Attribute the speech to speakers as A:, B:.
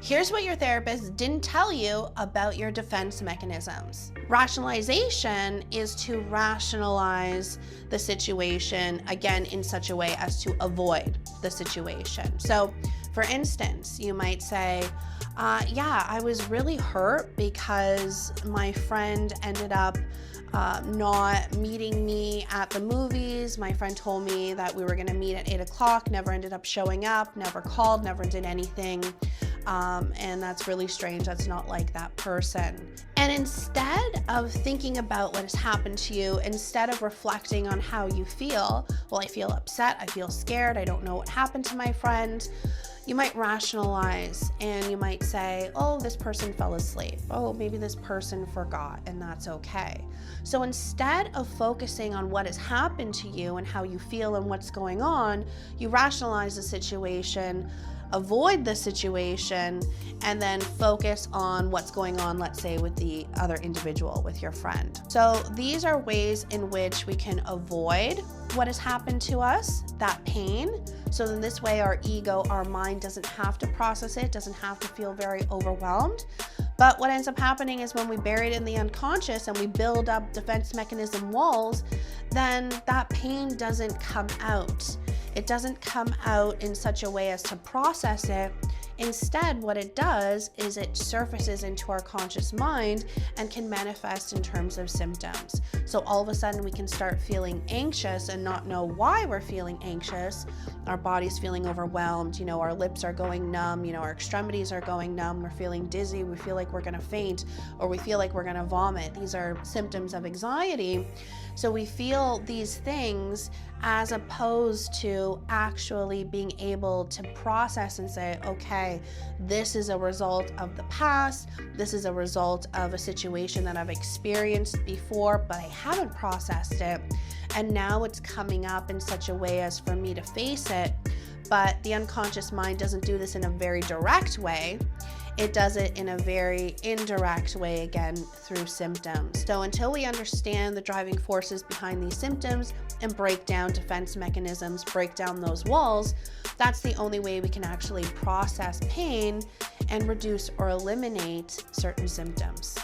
A: Here's what your therapist didn't tell you about your defense mechanisms. Rationalization is to rationalize the situation, again, in such a way as to avoid the situation. So, for instance, you might say, yeah, I was really hurt because my friend ended up not meeting me at the movies. My friend told me that we were gonna meet at 8 o'clock, never ended up showing up, never called, never did anything. And that's really strange. That's not like that person. And instead of thinking about what has happened to you, instead of reflecting on how you feel, well, I feel upset, I feel scared, I don't know what happened to my friend, you might rationalize and you might say, oh, this person fell asleep. Oh, maybe this person forgot, and that's okay. So instead of focusing on what has happened to you and how you feel and what's going on, you rationalize the situation, avoid the situation, and then focus on what's going on, let's say, with the other individual, with your friend. So these are ways in which we can avoid what has happened to us, that pain. So in this way, our ego, our mind doesn't have to process it, doesn't have to feel very overwhelmed. But what ends up happening is when we bury it in the unconscious and we build up defense mechanism walls, then that pain doesn't come out. It doesn't come out in such a way as to process it. Instead, what it does is it surfaces into our conscious mind and can manifest in terms of symptoms. So all of a sudden we can start feeling anxious and not know why we're feeling anxious. Our body's feeling overwhelmed, our lips are going numb, our extremities are going numb, we're feeling dizzy, we feel like we're gonna faint, or we feel like we're gonna vomit. These are symptoms of anxiety. So we feel these things as opposed to actually being able to process and say, okay, this is a result of the past, this is a result of a situation that I've experienced before, but I haven't processed it. And now it's coming up in such a way as for me to face it. But the unconscious mind doesn't do this in a very direct way. It does it in a very indirect way, again, through symptoms. So until we understand the driving forces behind these symptoms and break down defense mechanisms, break down those walls, that's the only way we can actually process pain and reduce or eliminate certain symptoms.